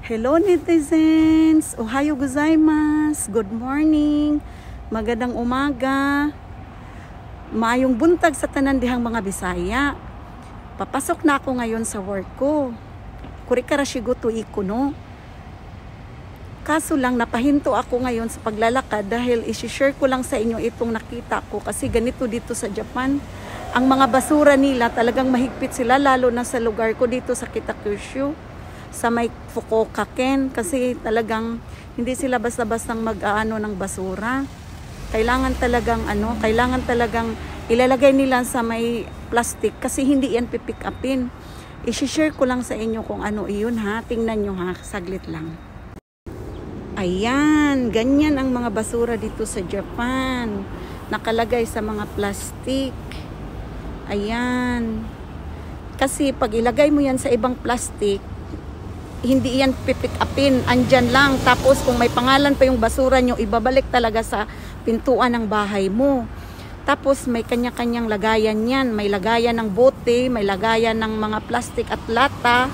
Hello netizens! Ohayo gozaimasu! Good morning! Magandang umaga! Maayong buntag sa tanan dihang mga Bisaya. Papasok na ako ngayon sa work ko. Kurikara shigoto iko no. Kaso lang napahinto ako ngayon sa paglalakad dahil isi-share ko lang sa inyo itong nakita ko kasi ganito dito sa Japan. Ang mga basura nila talagang mahigpit sila lalo na sa lugar ko dito sa Kitakyushu. Sa may Fukuoka-ken kasi talagang hindi sila basta-bastang mag-aano ng basura. Kailangan talagang ilalagay nila sa may plastic kasi hindi yan pipick upin. I-share ko lang sa inyo kung ano iyon ha. Tingnan nyo ha, saglit lang. Ayan, ganyan ang mga basura dito sa Japan. Nakalagay sa mga plastic. Ayan. Kasi pag ilagay mo yan sa ibang plastic, hindi yan pipick upin, andyan lang. Tapos kung may pangalan pa yung basura nyo, ibabalik talaga sa pintuan ng bahay mo. Tapos may kanya-kanyang lagayan yan. May lagayan ng bote, may lagayan ng mga plastic at lata.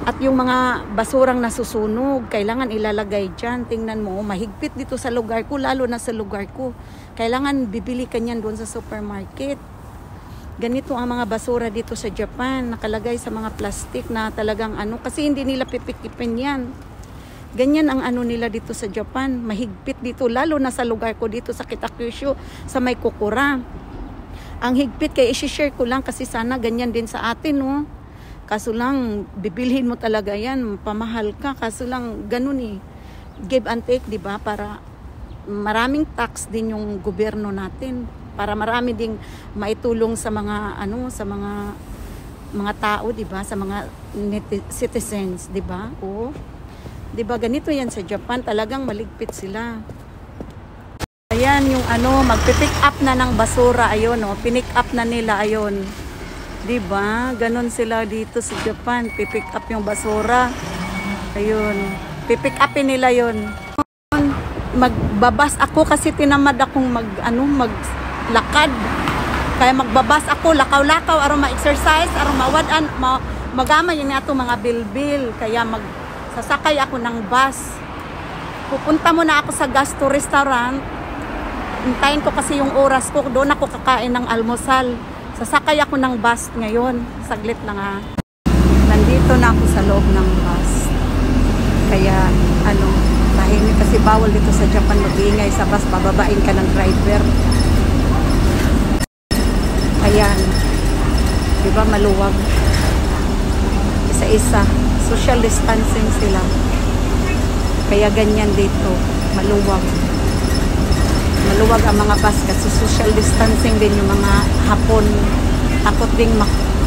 At yung mga basurang nasusunog, kailangan ilalagay dyan. Tingnan mo, mahigpit dito sa lugar ko, lalo na sa lugar ko. Kailangan bibili ka niyan doon sa supermarket. Ganito ang mga basura dito sa Japan, nakalagay sa mga plastic na talagang kasi hindi nila pipikipin yan. Ganyan ang nila dito sa Japan, mahigpit dito, lalo na sa lugar ko dito sa Kitakyushu, sa may Kokura. Ang higpit kaya isi-share ko lang kasi sana ganyan din sa atin, no? Kaso lang, bibilhin mo talaga yan, pamahal ka, kaso lang ganun eh. Give and take, di ba? Para maraming tax din yung gobyerno natin. Para marami ding maitulong sa mga mga tao, 'di ba? Sa mga citizens, 'di ba? O 'di ba ganito 'yan sa Japan, talagang maligpit sila. Ayan yung magpi-pick up na ng basura ayon, pinick up na nila ayon. 'Di ba? Ganon sila dito sa Japan, pipick up yung basura. Ayun, pipick upin nila 'yon. Magbabas ako kasi tinamad akong maglakad. Kaya magbabas ako, lakaw-lakaw, aron ma-exercise, aron mawadan, magamay yun ato mga bilbil. Kaya sasakay ako ng bus. Pupunta muna ako sa Gasto Restaurant. Hintayin ko kasi yung oras ko, doon ako kakain ng almusal. Sasakay ako ng bus ngayon. Saglit lang ha. Nandito na ako sa loob ng bus. Kaya tahimik kasi bawal dito sa Japan mag-iingay sa bus, bababain ka ng driver. Ayan. Diba maluwag? Isa-isa. Social distancing sila. Kaya ganyan dito. Maluwag. Maluwag ang mga bus kasi social distancing din yung mga Hapon. Takot ding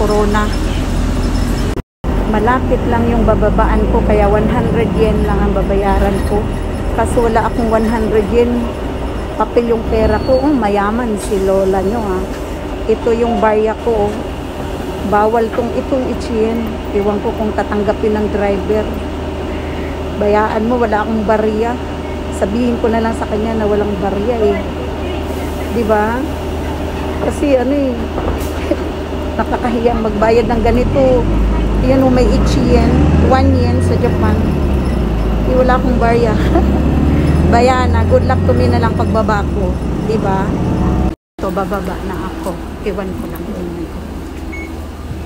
corona. Malapit lang yung bababaan ko kaya 100 yen lang ang babayaran ko. Kaso wala akong 100 yen. Papel yung pera ko. Mayaman si lola nyo ha. Ito yung barya ko. Bawal kong itong ichiyen. Iwan ko kung tatanggapin ng driver. Bayaan mo, wala akong barya. Sabihin ko na lang sa kanya na walang barya eh. Diba? Kasi nakakahiya magbayad ng ganito. Yan may ichiyen. 1 yen sa Japan. Wala akong barya. Bayaan na. Good luck to me na lang pagbaba ko. Diba? Ito, bababa na ako. Iwan ko lang.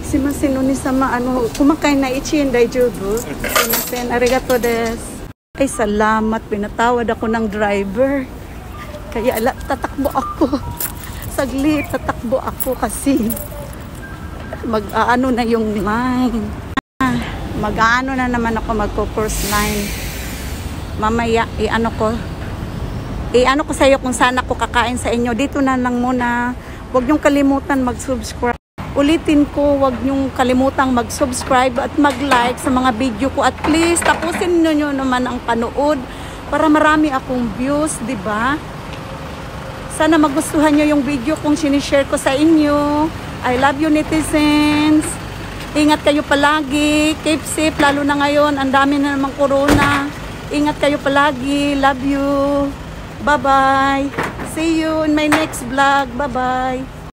Simasino ni sama kumakain na ichiyen daijoubu. Simasen, arigato desu. Ay, salamat. Pinatawad ako ng driver. Kaya tatakbo ako. Saglit, tatakbo ako kasi na yung line. Mag-aano na naman ako magko-course line. Mamaya, i-ano ko sa iyo kung saan ako kakain sa inyo. Dito na lang muna. Huwag niyong kalimutan mag-subscribe. Ulitin ko, huwag niyong kalimutang mag-subscribe at mag-like sa mga video ko. At please, tapusin niyo naman ang panood para marami akong views, di ba? Sana magustuhan niyo yung video kung sinishare ko sa inyo. I love you netizens. Ingat kayo palagi. Keep safe, lalo na ngayon. Ang dami na namang corona. Ingat kayo palagi. Love you. Bye-bye. See you in my next vlog. Bye-bye.